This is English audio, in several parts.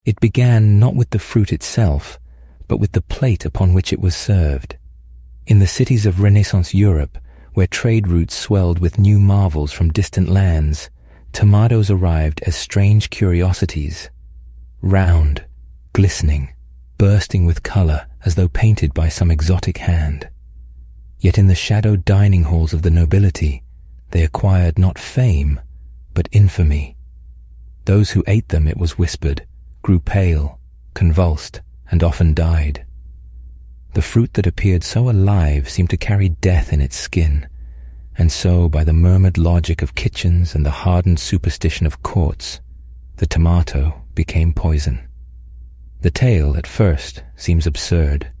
It began not with the fruit itself, but with the plate upon which it was served. In the cities of Renaissance Europe, where trade routes swelled with new marvels from distant lands, tomatoes arrived as strange curiosities, round, glistening, bursting with color as though painted by some exotic hand. Yet in the shadowed dining halls of the nobility, they acquired not fame, but infamy. Those who ate them, it was whispered, grew pale, convulsed, and often died. The fruit that appeared so alive seemed to carry death in its skin, and so, by the murmured logic of kitchens and the hardened superstition of courts, the tomato became poison. The tale, at first, seems absurd.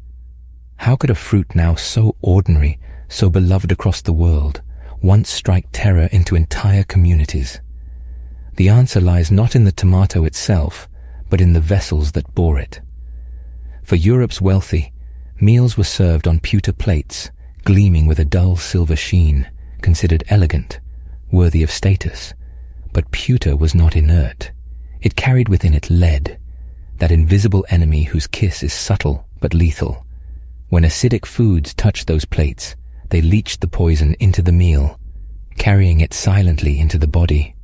How could a fruit now so ordinary, so beloved across the world, once strike terror into entire communities? The answer lies not in the tomato itself, but in the vessels that bore it. For Europe's wealthy, meals were served on pewter plates, gleaming with a dull silver sheen, considered elegant, worthy of status. But pewter was not inert. It carried within it lead, that invisible enemy whose kiss is subtle but lethal. When acidic foods touched those plates, they leached the poison into the meal, carrying it silently into the body.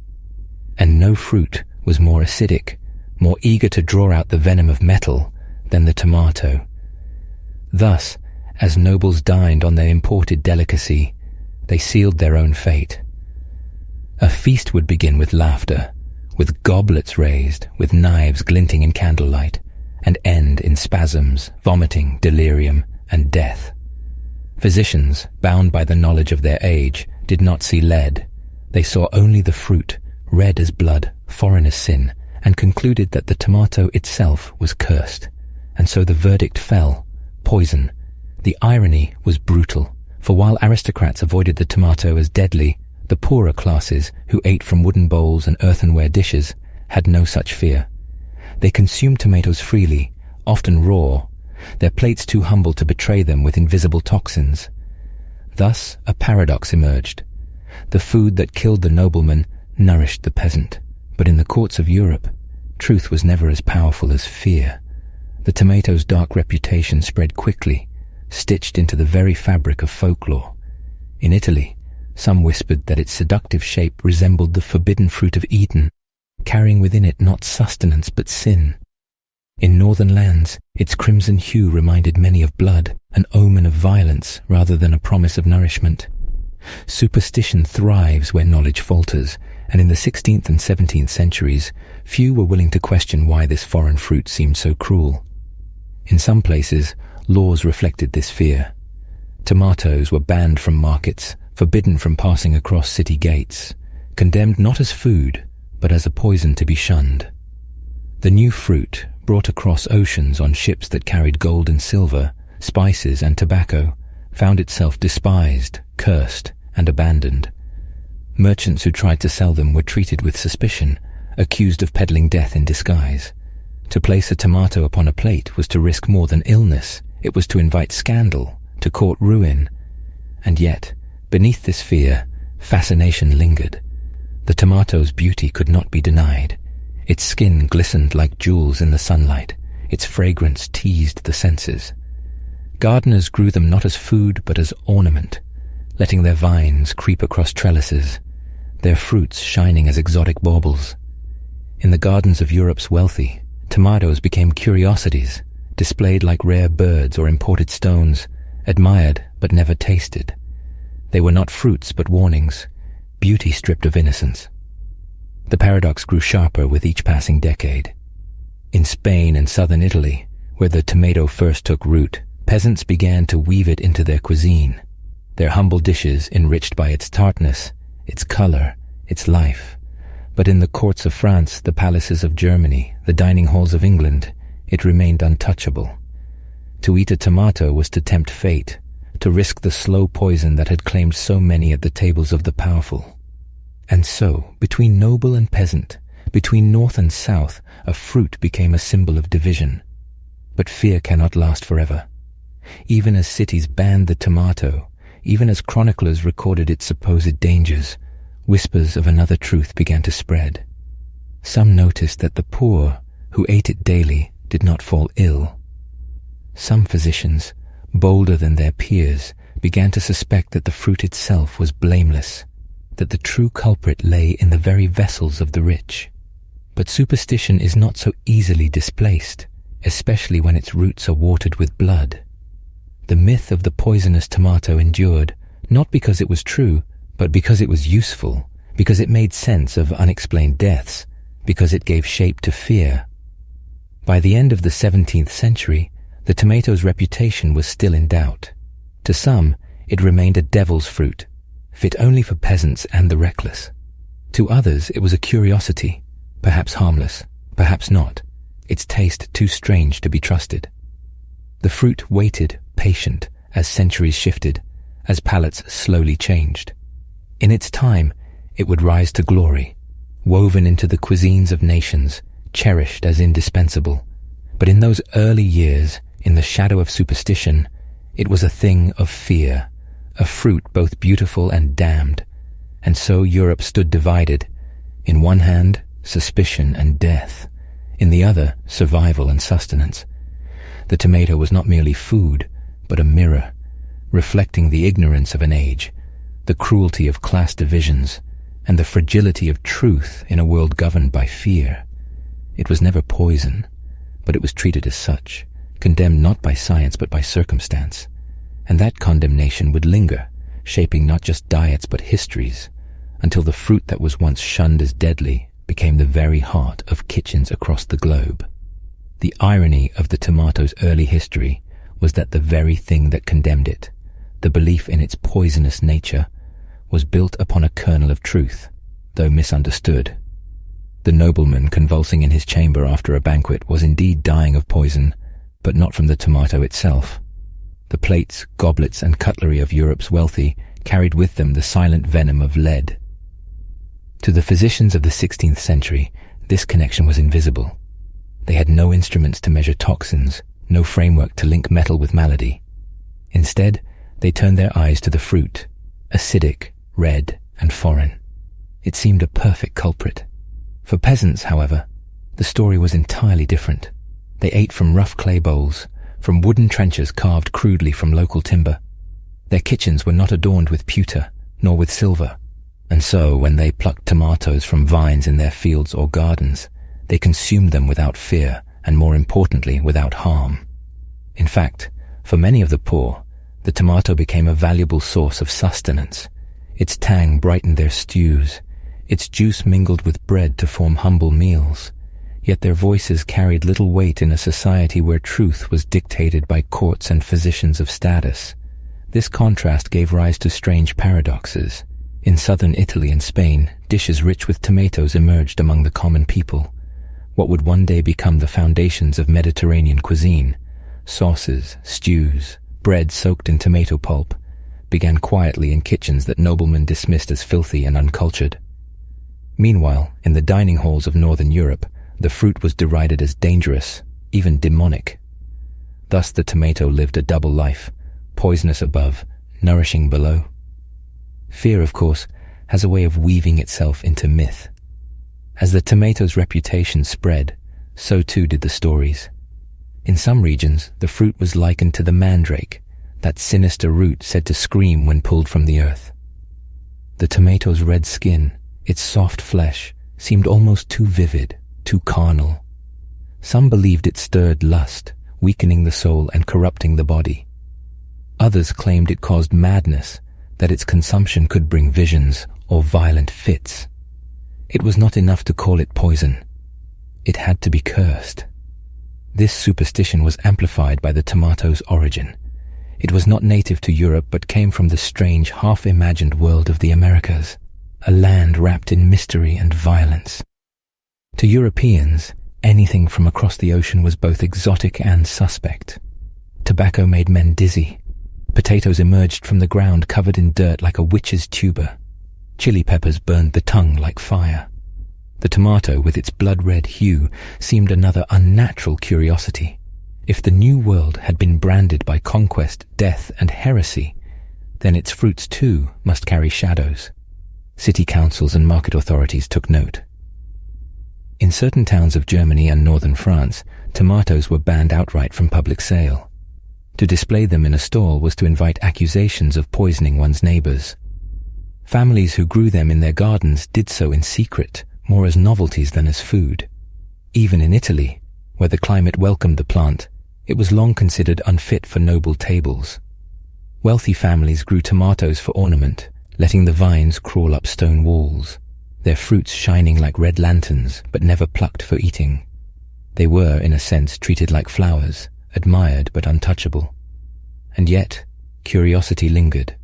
And no fruit was more acidic, more eager to draw out the venom of metal than the tomato. Thus, as nobles dined on their imported delicacy, they sealed their own fate. A feast would begin with laughter, with goblets raised, with knives glinting in candlelight, and end in spasms, vomiting, delirium, and death. Physicians, bound by the knowledge of their age, did not see lead. They saw only the fruit, red as blood, foreign as sin, and concluded that the tomato itself was cursed. And so the verdict fell, poison. The irony was brutal, for while aristocrats avoided the tomato as deadly, the poorer classes, who ate from wooden bowls and earthenware dishes, had no such fear. They consumed tomatoes freely, often raw, their plates too humble to betray them with invisible toxins. Thus a paradox emerged. The food that killed the nobleman nourished the peasant, but in the courts of Europe, truth was never as powerful as fear. The tomato's dark reputation spread quickly, stitched into the very fabric of folklore. In Italy, some whispered that its seductive shape resembled the forbidden fruit of Eden, carrying within it not sustenance but sin. In northern lands, its crimson hue reminded many of blood, an omen of violence rather than a promise of nourishment. Superstition thrives where knowledge falters, and in the 16th and 17th centuries, few were willing to question why this foreign fruit seemed so cruel. In some places, laws reflected this fear. Tomatoes were banned from markets, forbidden from passing across city gates, condemned not as food, but as a poison to be shunned. The new fruit, brought across oceans on ships that carried gold and silver, spices and tobacco, found itself despised, cursed, and abandoned. Merchants who tried to sell them were treated with suspicion, accused of peddling death in disguise. To place a tomato upon a plate was to risk more than illness. It was to invite scandal, to court ruin. And yet, beneath this fear, fascination lingered. The tomato's beauty could not be denied. Its skin glistened like jewels in the sunlight. Its fragrance teased the senses. Gardeners grew them not as food but as ornament, letting their vines creep across trellises, their fruits shining as exotic baubles. In the gardens of Europe's wealthy, tomatoes became curiosities, displayed like rare birds or imported stones, admired but never tasted. They were not fruits but warnings, beauty stripped of innocence. The paradox grew sharper with each passing decade. In Spain and southern Italy, where the tomato first took root, peasants began to weave it into their cuisine, their humble dishes enriched by its tartness, its color, its life. But in the courts of France, the palaces of Germany, the dining halls of England, it remained untouchable. To eat a tomato was to tempt fate, to risk the slow poison that had claimed so many at the tables of the powerful. And so, between noble and peasant, between north and south, a fruit became a symbol of division. But fear cannot last forever. Even as cities banned the tomato, even as chroniclers recorded its supposed dangers, whispers of another truth began to spread. Some noticed that the poor, who ate it daily did not fall ill. Some physicians, bolder than their peers, began to suspect that the fruit itself was blameless, that the true culprit lay in the very vessels of the rich. But superstition is not so easily displaced, especially when its roots are watered with blood. The myth of the poisonous tomato endured, not because it was true, but because it was useful, because it made sense of unexplained deaths, because it gave shape to fear. By the end of the 17th century, the tomato's reputation was still in doubt. To some, it remained a devil's fruit, fit only for peasants and the reckless. To others, it was a curiosity, perhaps harmless, perhaps not, its taste too strange to be trusted. The fruit waited, patient, as centuries shifted, as palates slowly changed. In its time, it would rise to glory, woven into the cuisines of nations, cherished as indispensable. But in those early years, in the shadow of superstition, it was a thing of fear, a fruit both beautiful and damned. And so Europe stood divided. In one hand, suspicion and death. In the other, survival and sustenance. The tomato was not merely food, but a mirror, reflecting the ignorance of an age, the cruelty of class divisions, and the fragility of truth in a world governed by fear. It was never poison, but it was treated as such, condemned not by science but by circumstance. And that condemnation would linger, shaping not just diets but histories, until the fruit that was once shunned as deadly became the very heart of kitchens across the globe. The irony of the tomato's early history was that the very thing that condemned it, the belief in its poisonous nature, was built upon a kernel of truth, though misunderstood. The nobleman convulsing in his chamber after a banquet was indeed dying of poison, but not from the tomato itself. The plates, goblets, and cutlery of Europe's wealthy carried with them the silent venom of lead. To the physicians of the 16th century, this connection was invisible. They had no instruments to measure toxins, no framework to link metal with malady. Instead, they turned their eyes to the fruit, acidic, red, and foreign. It seemed a perfect culprit. For peasants, however, the story was entirely different. They ate from rough clay bowls, from wooden trenchers carved crudely from local timber. Their kitchens were not adorned with pewter, nor with silver, and so when they plucked tomatoes from vines in their fields or gardens, they consumed them without fear, and more importantly, without harm. In fact, for many of the poor, the tomato became a valuable source of sustenance. Its tang brightened their stews, its juice mingled with bread to form humble meals. Yet their voices carried little weight in a society where truth was dictated by courts and physicians of status. This contrast gave rise to strange paradoxes. In southern Italy and Spain, dishes rich with tomatoes emerged among the common people. What would one day become the foundations of Mediterranean cuisine, sauces, stews, bread soaked in tomato pulp, began quietly in kitchens that noblemen dismissed as filthy and uncultured. Meanwhile, in the dining halls of northern Europe, the fruit was derided as dangerous, even demonic. Thus the tomato lived a double life, poisonous above, nourishing below. Fear, of course, has a way of weaving itself into myth. As the tomato's reputation spread, so too did the stories. In some regions, the fruit was likened to the mandrake, that sinister root said to scream when pulled from the earth. The tomato's red skin, its soft flesh, seemed almost too vivid, too carnal. Some believed it stirred lust, weakening the soul and corrupting the body. Others claimed it caused madness, that its consumption could bring visions or violent fits. It was not enough to call it poison. It had to be cursed. This superstition was amplified by the tomato's origin. It was not native to Europe but came from the strange, half-imagined world of the Americas, a land wrapped in mystery and violence. To Europeans, anything from across the ocean was both exotic and suspect. Tobacco made men dizzy. Potatoes emerged from the ground covered in dirt like a witch's tuber. Chili peppers burned the tongue like fire. The tomato, with its blood-red hue, seemed another unnatural curiosity. If the New World had been branded by conquest, death, and heresy, then its fruits too must carry shadows. City councils and market authorities took note. In certain towns of Germany and northern France, tomatoes were banned outright from public sale. To display them in a stall was to invite accusations of poisoning one's neighbors. Families who grew them in their gardens did so in secret, more as novelties than as food. Even in Italy, where the climate welcomed the plant, it was long considered unfit for noble tables. Wealthy families grew tomatoes for ornament, letting the vines crawl up stone walls, their fruits shining like red lanterns, but never plucked for eating. They were, in a sense, treated like flowers, admired but untouchable. And yet, curiosity lingered.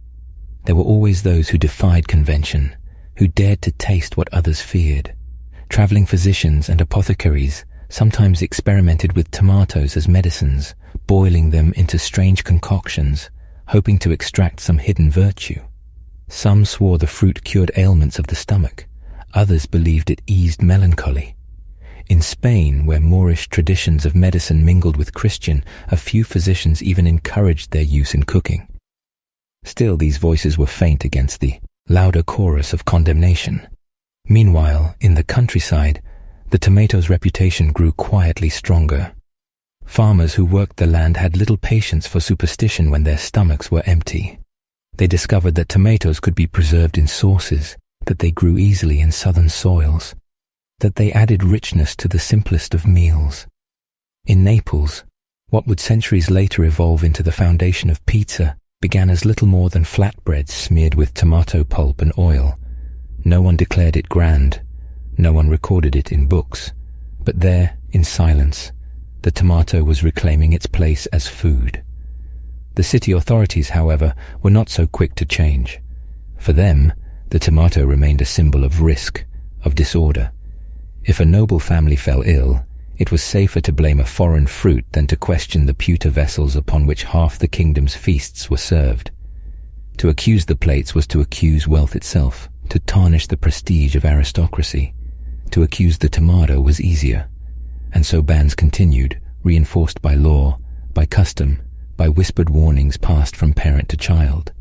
There were always those who defied convention, who dared to taste what others feared. Traveling physicians and apothecaries sometimes experimented with tomatoes as medicines, boiling them into strange concoctions, hoping to extract some hidden virtue. Some swore the fruit cured ailments of the stomach. Others believed it eased melancholy. In Spain, where Moorish traditions of medicine mingled with Christian, a few physicians even encouraged their use in cooking. Still, these voices were faint against the louder chorus of condemnation. Meanwhile, in the countryside, the tomato's reputation grew quietly stronger. Farmers who worked the land had little patience for superstition when their stomachs were empty. They discovered that tomatoes could be preserved in sauces, that they grew easily in southern soils, that they added richness to the simplest of meals. In Naples, what would centuries later evolve into the foundation of pizza began as little more than flatbreads smeared with tomato pulp and oil. No one declared it grand, no one recorded it in books, but there, in silence, the tomato was reclaiming its place as food. The city authorities, however, were not so quick to change. For them, the tomato remained a symbol of risk, of disorder. If a noble family fell ill, it was safer to blame a foreign fruit than to question the pewter vessels upon which half the kingdom's feasts were served. To accuse the plates was to accuse wealth itself, to tarnish the prestige of aristocracy. To accuse the tomato was easier. And so bans continued, reinforced by law, by custom, by whispered warnings passed from parent to child.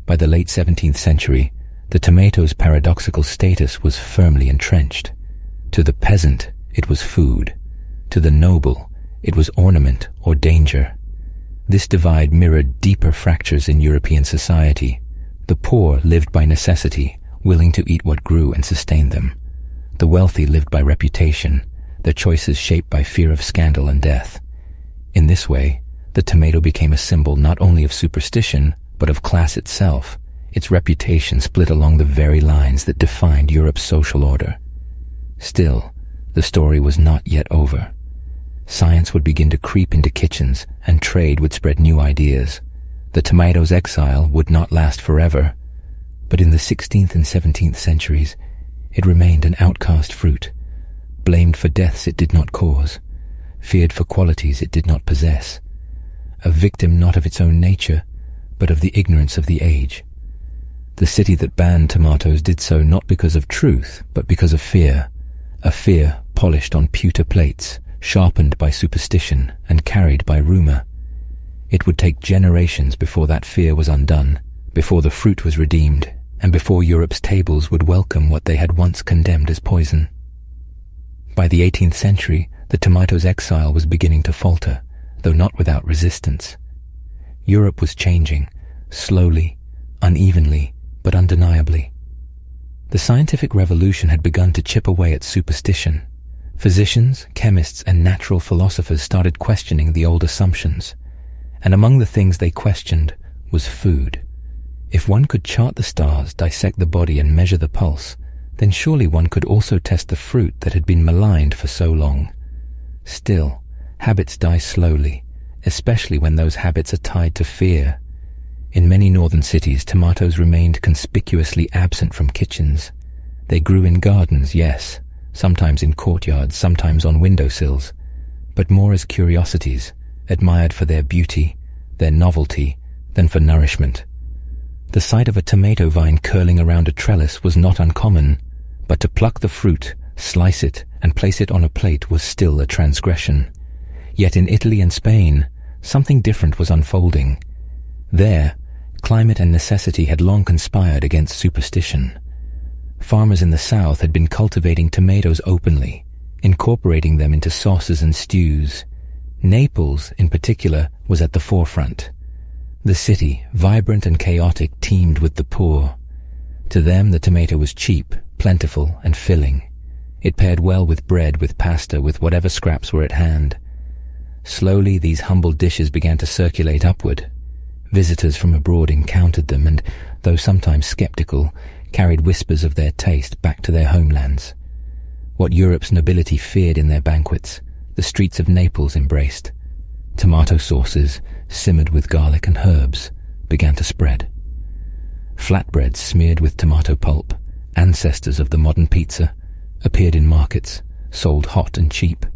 By the late 17th century, the tomato's paradoxical status was firmly entrenched. To the peasant, it was food. To the noble, it was ornament or danger. This divide mirrored deeper fractures in European society. The poor lived by necessity, willing to eat what grew and sustained them. The wealthy lived by reputation, their choices shaped by fear of scandal and death. In this way, the tomato became a symbol not only of superstition, but of class itself, its reputation split along the very lines that defined Europe's social order. Still, the story was not yet over. Science would begin to creep into kitchens, and trade would spread new ideas. The tomato's exile would not last forever, but in the 16th and 17th centuries, it remained an outcast fruit, blamed for deaths it did not cause, feared for qualities it did not possess, a victim not of its own nature, but of the ignorance of the age. The city that banned tomatoes did so not because of truth, but because of fear, a fear polished on pewter plates, sharpened by superstition and carried by rumor. It would take generations before that fear was undone, before the fruit was redeemed, and before Europe's tables would welcome what they had once condemned as poison. By the 18th century, the tomato's exile was beginning to falter, though not without resistance. Europe was changing, slowly, unevenly, but undeniably. The scientific revolution had begun to chip away at superstition. Physicians, chemists, and natural philosophers started questioning the old assumptions, and among the things they questioned was food. If one could chart the stars, dissect the body, and measure the pulse, then surely one could also test the fruit that had been maligned for so long. Still, habits die slowly, especially when those habits are tied to fear. In many northern cities, tomatoes remained conspicuously absent from kitchens. They grew in gardens, yes, sometimes in courtyards, sometimes on windowsills, but more as curiosities, admired for their beauty, their novelty, than for nourishment. The sight of a tomato vine curling around a trellis was not uncommon, but to pluck the fruit, slice it, and place it on a plate was still a transgression. Yet in Italy and Spain, something different was unfolding. There, climate and necessity had long conspired against superstition. Farmers in the south had been cultivating tomatoes openly, incorporating them into sauces and stews. Naples, in particular, was at the forefront. The city, vibrant and chaotic, teemed with the poor. To them, the tomato was cheap, plentiful, and filling. It paired well with bread, with pasta, with whatever scraps were at hand. Slowly, these humble dishes began to circulate upward. Visitors from abroad encountered them and, though sometimes skeptical, carried whispers of their taste back to their homelands. What Europe's nobility feared in their banquets, the streets of Naples embraced. Tomato sauces, simmered with garlic and herbs, began to spread. Flatbreads smeared with tomato pulp, ancestors of the modern pizza, appeared in markets, sold hot and cheap.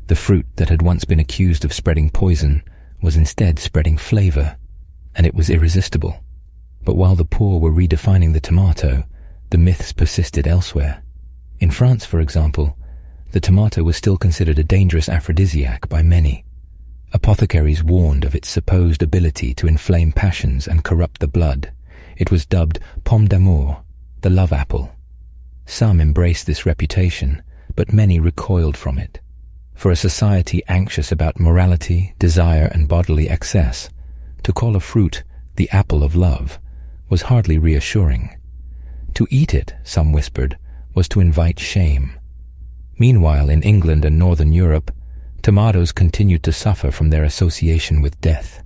The fruit that had once been accused of spreading poison was instead spreading flavor, and it was irresistible. But while the poor were redefining the tomato, the myths persisted elsewhere. In France, for example, the tomato was still considered a dangerous aphrodisiac by many. Apothecaries warned of its supposed ability to inflame passions and corrupt the blood. It was dubbed pomme d'amour, the love apple. Some embraced this reputation, but many recoiled from it. For a society anxious about morality, desire, and bodily excess, to call a fruit the apple of love was hardly reassuring. To eat it, some whispered, was to invite shame. Meanwhile, in England and Northern Europe, tomatoes continued to suffer from their association with death.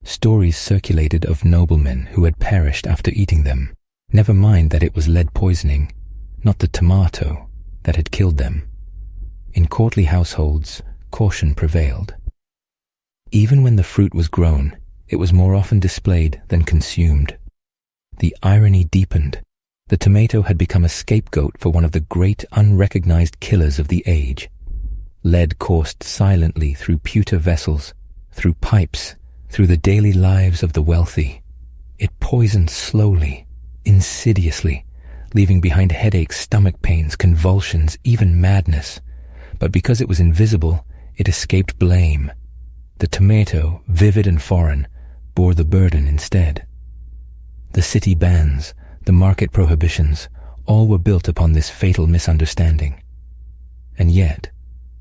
Stories circulated of noblemen who had perished after eating them. Never mind that it was lead poisoning, not the tomato, that had killed them. In courtly households, caution prevailed. Even when the fruit was grown, it was more often displayed than consumed. The irony deepened. The tomato had become a scapegoat for one of the great unrecognized killers of the age. Lead coursed silently through pewter vessels, through pipes, through the daily lives of the wealthy. It poisoned slowly, insidiously, leaving behind headaches, stomach pains, convulsions, even madness. But because it was invisible, it escaped blame. The tomato, vivid and foreign, bore the burden instead. The city bans, the market prohibitions, all were built upon this fatal misunderstanding. And yet,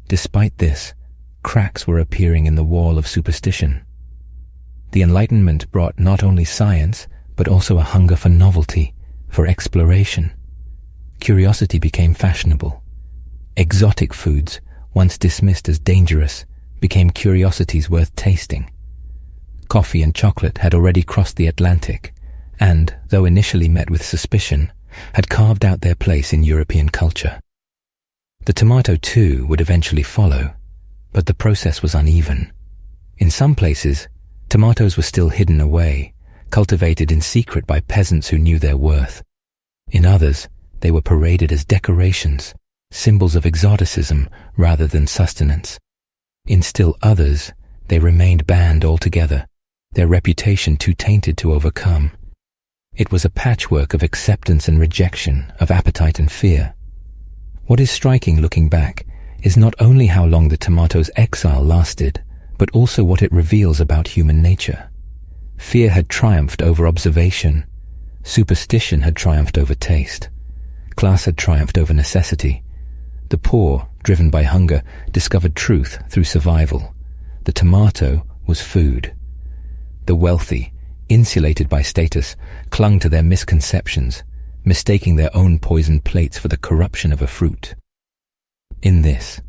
despite this, cracks were appearing in the wall of superstition. The Enlightenment brought not only science, but also a hunger for novelty, for exploration. Curiosity became fashionable. Exotic foods, once dismissed as dangerous, became curiosities worth tasting. Coffee and chocolate had already crossed the Atlantic, and, though initially met with suspicion, had carved out their place in European culture. The tomato, too, would eventually follow, but the process was uneven. In some places, tomatoes were still hidden away, cultivated in secret by peasants who knew their worth. In others, they were paraded as decorations, symbols of exoticism rather than sustenance. In still others, they remained banned altogether, their reputation too tainted to overcome. It was a patchwork of acceptance and rejection, of appetite and fear. What is striking looking back is not only how long the tomato's exile lasted, but also what it reveals about human nature. Fear had triumphed over observation. Superstition had triumphed over taste. Class had triumphed over necessity. The poor, driven by hunger, discovered truth through survival. The tomato was food. The wealthy, insulated by status, clung to their misconceptions, mistaking their own poisoned plates for the corruption of a fruit. In this,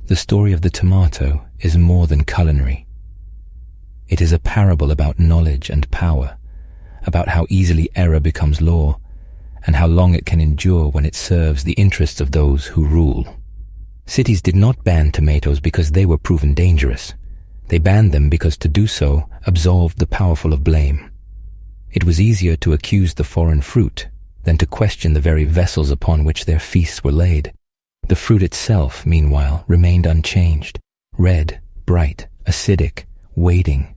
the story of the tomato is more than culinary. It is a parable about knowledge and power, about how easily error becomes law, and how long it can endure when it serves the interests of those who rule. Cities did not ban tomatoes because they were proven dangerous. They banned them because to do so absolved the powerful of blame. It was easier to accuse the foreign fruit than to question the very vessels upon which their feasts were laid. The fruit itself, meanwhile, remained unchanged, red, bright, acidic, waiting.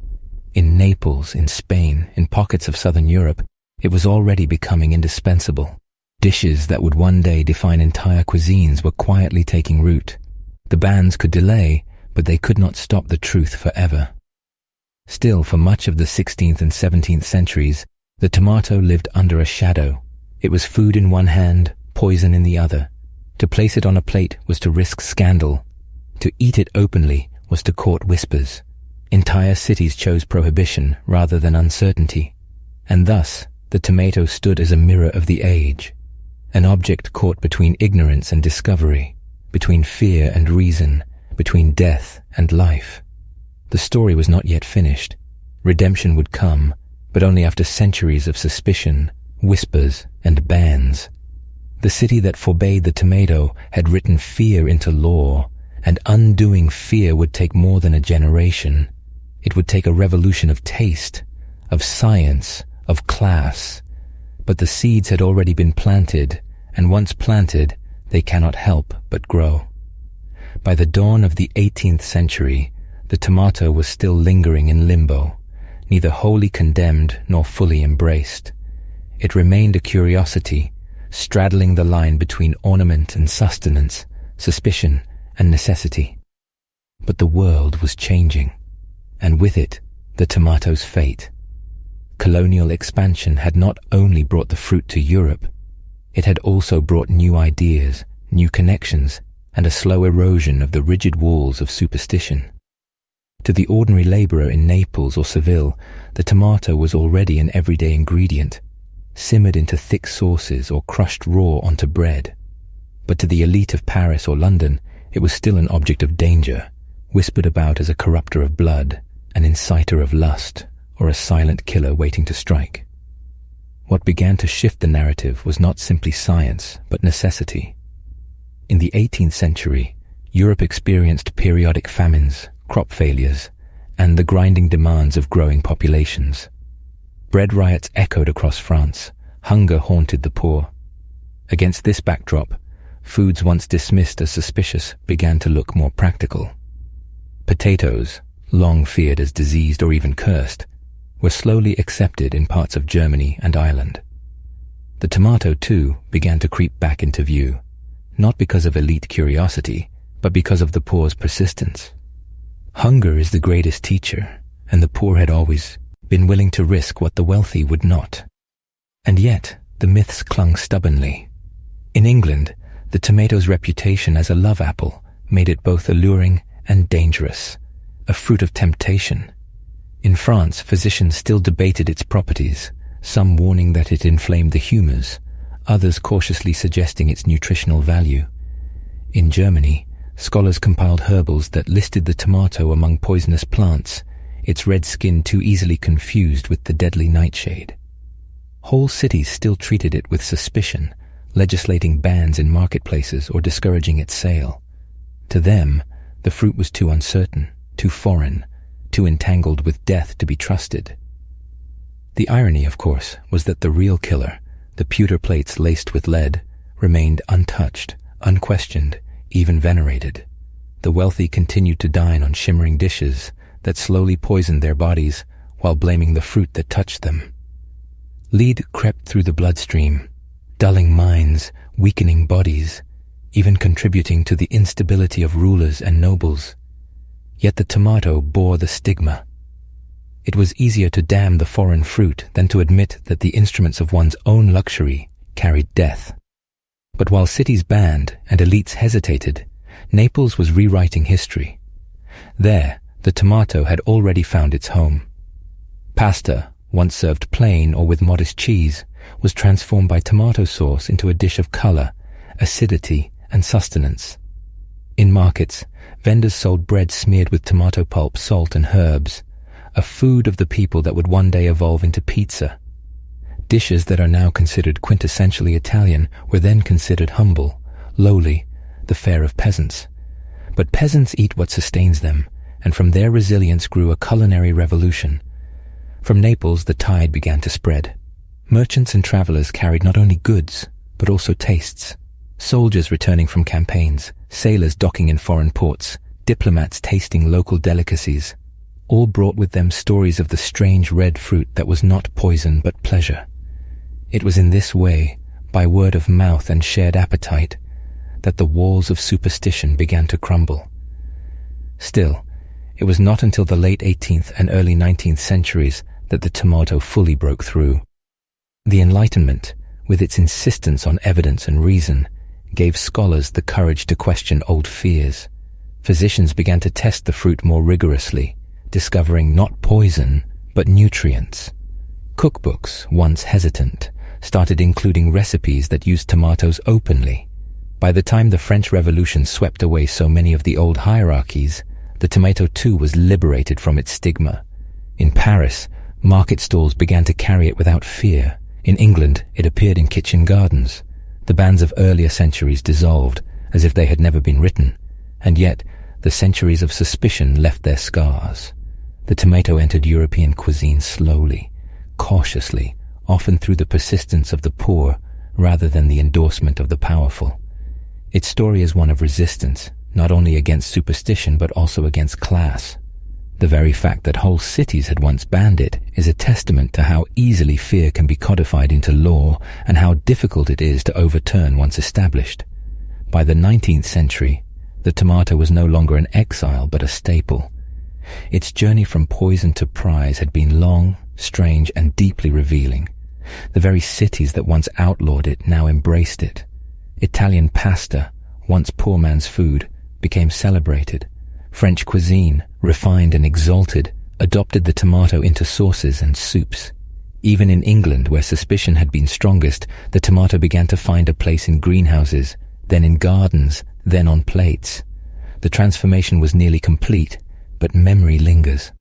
In Naples, in Spain, in pockets of southern Europe, it was already becoming indispensable. Dishes that would one day define entire cuisines were quietly taking root. The bans could delay, but they could not stop the truth forever. Still, for much of the 16th and 17th centuries, the tomato lived under a shadow. It was food in one hand, poison in the other. To place it on a plate was to risk scandal. To eat it openly was to court whispers. Entire cities chose prohibition rather than uncertainty, and thus the tomato stood as a mirror of the age, an object caught between ignorance and discovery, between fear and reason, between death and life. The story was not yet finished. Redemption would come, but only after centuries of suspicion, whispers, and bans. The city that forbade the tomato had written fear into law, and undoing fear would take more than a generation. It would take a revolution of taste, of science, of class. But the seeds had already been planted, and once planted, they cannot help but grow. By the dawn of the 18th century, the tomato was still lingering in limbo, neither wholly condemned nor fully embraced. It remained a curiosity, straddling the line between ornament and sustenance, suspicion and necessity. But the world was changing, and with it, the tomato's fate. Colonial expansion had not only brought the fruit to Europe, it had also brought new ideas, new connections, and a slow erosion of the rigid walls of superstition. To the ordinary laborer in Naples or Seville, the tomato was already an everyday ingredient, simmered into thick sauces or crushed raw onto bread. But to the elite of Paris or London, it was still an object of danger, whispered about as a corrupter of blood, an inciter of lust, or a silent killer waiting to strike. What began to shift the narrative was not simply science, but necessity. In the 18th century, Europe experienced periodic famines, crop failures, and the grinding demands of growing populations. Bread riots echoed across France. Hunger haunted the poor. Against this backdrop, foods once dismissed as suspicious began to look more practical. Potatoes, long feared as diseased or even cursed, were slowly accepted in parts of Germany and Ireland. The tomato, too, began to creep back into view, not because of elite curiosity, but because of the poor's persistence. Hunger is the greatest teacher, and the poor had always been willing to risk what the wealthy would not. And yet, the myths clung stubbornly. In England, the tomato's reputation as a love apple made it both alluring and dangerous, a fruit of temptation. In France, physicians still debated its properties, some warning that it inflamed the humors, others cautiously suggesting its nutritional value. In Germany, scholars compiled herbals that listed the tomato among poisonous plants, its red skin too easily confused with the deadly nightshade. Whole cities still treated it with suspicion, legislating bans in marketplaces or discouraging its sale. To them, the fruit was too uncertain, too foreign, too entangled with death to be trusted. The irony, of course, was that the real killer, the pewter plates laced with lead, remained untouched, unquestioned, even venerated. The wealthy continued to dine on shimmering dishes that slowly poisoned their bodies while blaming the fruit that touched them. Lead crept through the bloodstream, dulling minds, weakening bodies, even contributing to the instability of rulers and nobles. Yet the tomato bore the stigma. It was easier to damn the foreign fruit than to admit that the instruments of one's own luxury carried death. But while cities banned and elites hesitated, Naples was rewriting history. There, the tomato had already found its home. Pasta, once served plain or with modest cheese, was transformed by tomato sauce into a dish of color, acidity, and sustenance. In markets, vendors sold bread smeared with tomato pulp, salt, and herbs, a food of the people that would one day evolve into pizza. Dishes that are now considered quintessentially Italian were then considered humble, lowly, the fare of peasants. But peasants eat what sustains them, and from their resilience grew a culinary revolution. From Naples, the tide began to spread. Merchants and travelers carried not only goods, but also tastes. Soldiers returning from campaigns, sailors docking in foreign ports, diplomats tasting local delicacies, all brought with them stories of the strange red fruit that was not poison but pleasure. It was in this way, by word of mouth and shared appetite, that the walls of superstition began to crumble. Still, it was not until the late 18th and early 19th centuries that the tomato fully broke through. The Enlightenment, with its insistence on evidence and reason, gave scholars the courage to question old fears. Physicians began to test the fruit more rigorously, discovering not poison, but nutrients. Cookbooks, once hesitant, started including recipes that used tomatoes openly. By the time the French Revolution swept away so many of the old hierarchies, the tomato too was liberated from its stigma. In Paris, market stalls began to carry it without fear. In England, it appeared in kitchen gardens. The bans of earlier centuries dissolved, as if they had never been written, and yet the centuries of suspicion left their scars. The tomato entered European cuisine slowly, cautiously, often through the persistence of the poor rather than the endorsement of the powerful. Its story is one of resistance, not only against superstition but also against class. The very fact that whole cities had once banned it is a testament to how easily fear can be codified into law and how difficult it is to overturn once established. By the 19th century, the tomato was no longer an exile but a staple. Its journey from poison to prize had been long, strange, and deeply revealing. The very cities that once outlawed it now embraced it. Italian pasta, once poor man's food, became celebrated. French cuisine, refined and exalted, adopted the tomato into sauces and soups. Even in England, where suspicion had been strongest, the tomato began to find a place in greenhouses, then in gardens, then on plates. The transformation was nearly complete, but memory lingers.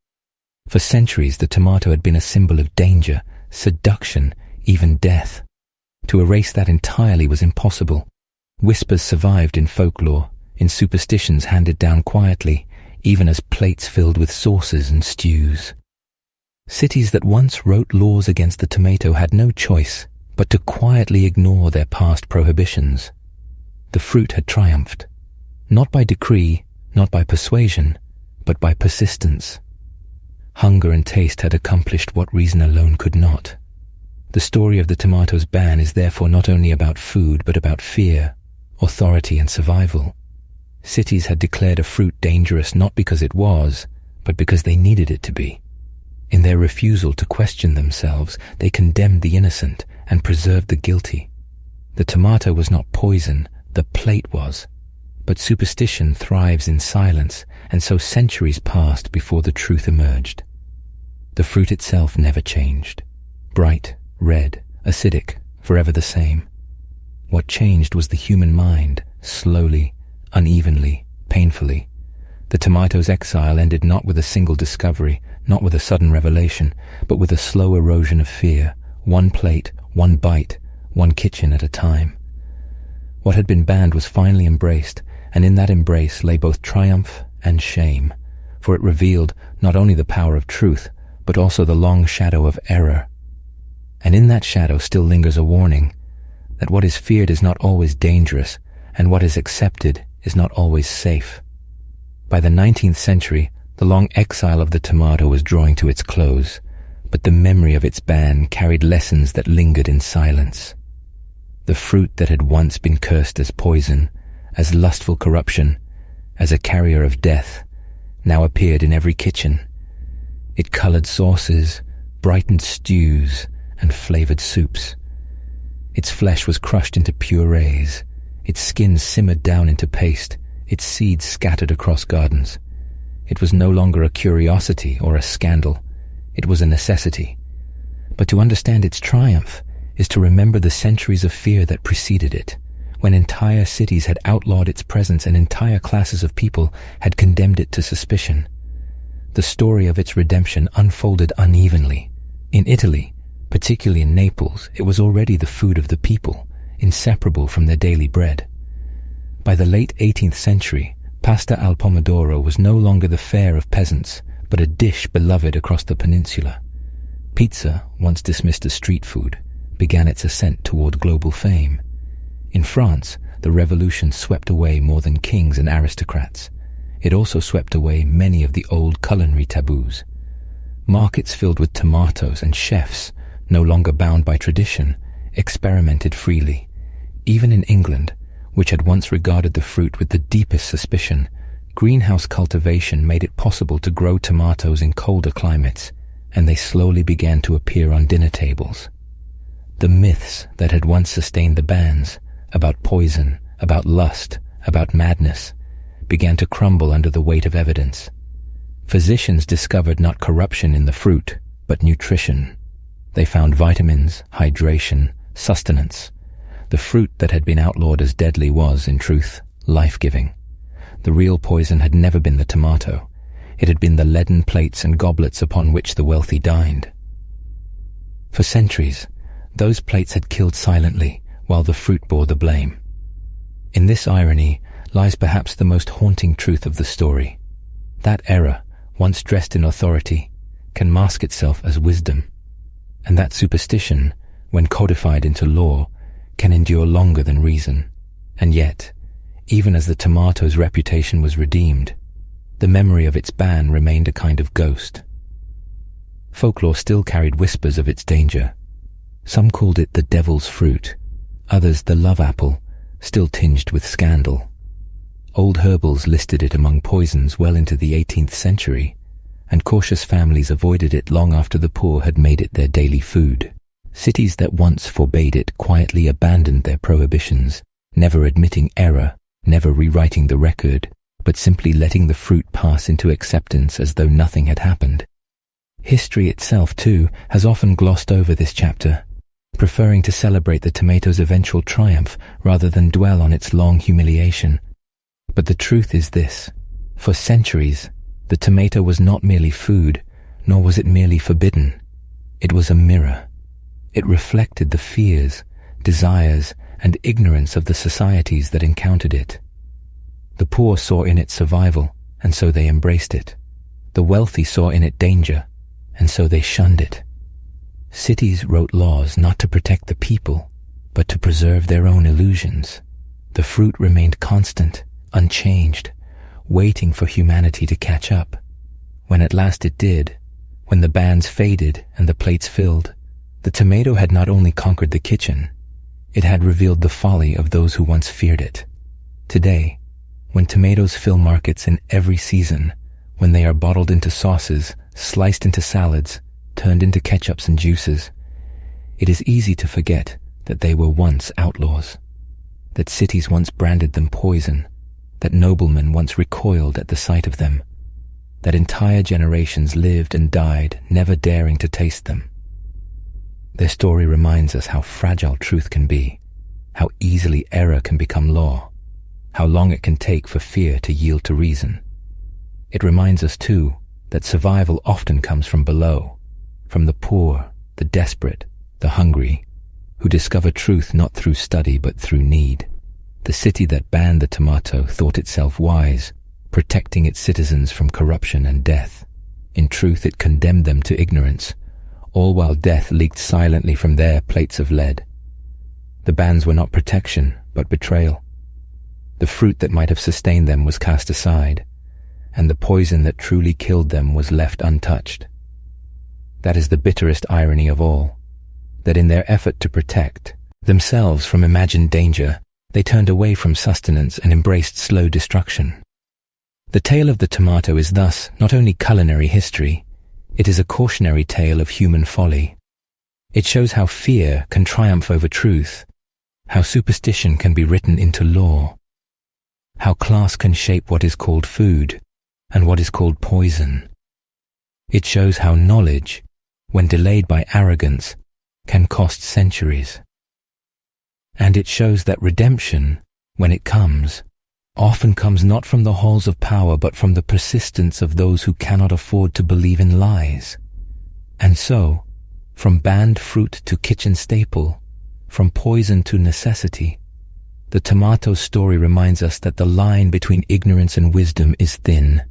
For centuries, the tomato had been a symbol of danger, seduction, even death. To erase that entirely was impossible. Whispers survived in folklore, in superstitions handed down quietly, even as plates filled with sauces and stews. Cities that once wrote laws against the tomato had no choice but to quietly ignore their past prohibitions. The fruit had triumphed, not by decree, not by persuasion, but by persistence. Hunger and taste had accomplished what reason alone could not. The story of the tomato's ban is therefore not only about food but about fear, authority, and survival. Cities had declared a fruit dangerous not because it was, but because they needed it to be. In their refusal to question themselves, they condemned the innocent and preserved the guilty. The tomato was not poison, the plate was. But superstition thrives in silence, and so centuries passed before the truth emerged. The fruit itself never changed. Bright, red, acidic, forever the same. What changed was the human mind, slowly, unevenly, painfully. The tomato's exile ended not with a single discovery, not with a sudden revelation, but with a slow erosion of fear, one plate, one bite, one kitchen at a time. What had been banned was finally embraced, and in that embrace lay both triumph and shame, for it revealed not only the power of truth, but also the long shadow of error. And in that shadow still lingers a warning that what is feared is not always dangerous, and what is accepted is not always safe. By the 19th century, the long exile of the tomato was drawing to its close, but the memory of its ban carried lessons that lingered in silence. The fruit that had once been cursed as poison, as lustful corruption, as a carrier of death, now appeared in every kitchen. It colored sauces, brightened stews, and flavored soups. Its flesh was crushed into purees, its skin simmered down into paste, its seeds scattered across gardens. It was no longer a curiosity or a scandal. It was a necessity. But to understand its triumph is to remember the centuries of fear that preceded it, when entire cities had outlawed its presence and entire classes of people had condemned it to suspicion. The story of its redemption unfolded unevenly. In Italy, particularly in Naples, it was already the food of the people, inseparable from their daily bread. By the late 18th century, pasta al pomodoro was no longer the fare of peasants, but a dish beloved across the peninsula. Pizza, once dismissed as street food, began its ascent toward global fame. In France, the revolution swept away more than kings and aristocrats. It also swept away many of the old culinary taboos. Markets filled with tomatoes and chefs, no longer bound by tradition, experimented freely. Even in England, which had once regarded the fruit with the deepest suspicion, greenhouse cultivation made it possible to grow tomatoes in colder climates, and they slowly began to appear on dinner tables. The myths that had once sustained the bans, about poison, about lust, about madness, began to crumble under the weight of evidence. Physicians discovered not corruption in the fruit, but nutrition. They found vitamins, hydration, sustenance. The fruit that had been outlawed as deadly was, in truth, life-giving. The real poison had never been the tomato. It had been the leaden plates and goblets upon which the wealthy dined. For centuries, those plates had killed silently, while the fruit bore the blame. In this irony lies perhaps the most haunting truth of the story. That error, once dressed in authority, can mask itself as wisdom. And that superstition, when codified into law, can endure longer than reason. And yet, even as the tomato's reputation was redeemed, the memory of its ban remained a kind of ghost. Folklore still carried whispers of its danger. Some called it the devil's fruit, others the love apple, still tinged with scandal. Old herbals listed it among poisons well into the 18th century, and cautious families avoided it long after the poor had made it their daily food. Cities that once forbade it quietly abandoned their prohibitions, never admitting error, never rewriting the record, but simply letting the fruit pass into acceptance as though nothing had happened. History itself, too, has often glossed over this chapter, preferring to celebrate the tomato's eventual triumph rather than dwell on its long humiliation. But the truth is this: for centuries, the tomato was not merely food, nor was it merely forbidden. It was a mirror. It reflected the fears, desires, and ignorance of the societies that encountered it. The poor saw in it survival, and so they embraced it. The wealthy saw in it danger, and so they shunned it. Cities wrote laws not to protect the people, but to preserve their own illusions. The fruit remained constant, unchanged, waiting for humanity to catch up. When at last it did, when the bans faded and the plates filled, the tomato had not only conquered the kitchen, it had revealed the folly of those who once feared it. Today, when tomatoes fill markets in every season, when they are bottled into sauces, sliced into salads, turned into ketchups and juices, it is easy to forget that they were once outlaws, that cities once branded them poison, that noblemen once recoiled at the sight of them, that entire generations lived and died never daring to taste them. Their story reminds us how fragile truth can be, how easily error can become law, how long it can take for fear to yield to reason. It reminds us, too, that survival often comes from below, from the poor, the desperate, the hungry, who discover truth not through study but through need. The city that banned the tomato thought itself wise, protecting its citizens from corruption and death. In truth, it condemned them to ignorance, all while death leaked silently from their plates of lead. The bans were not protection, but betrayal. The fruit that might have sustained them was cast aside, and the poison that truly killed them was left untouched. That is the bitterest irony of all, that in their effort to protect themselves from imagined danger, they turned away from sustenance and embraced slow destruction. The tale of the tomato is thus not only culinary history, it is a cautionary tale of human folly. It shows how fear can triumph over truth, how superstition can be written into law, how class can shape what is called food and what is called poison. It shows how knowledge, when delayed by arrogance, can cost centuries. And it shows that redemption, when it comes, often comes not from the halls of power but from the persistence of those who cannot afford to believe in lies. And so, from banned fruit to kitchen staple, from poison to necessity, the tomato story reminds us that the line between ignorance and wisdom is thin,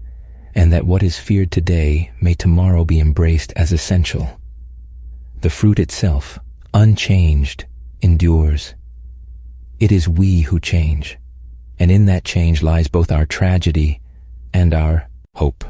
and that what is feared today may tomorrow be embraced as essential. The fruit itself, unchanged, endures. It is we who change, and in that change lies both our tragedy and our hope.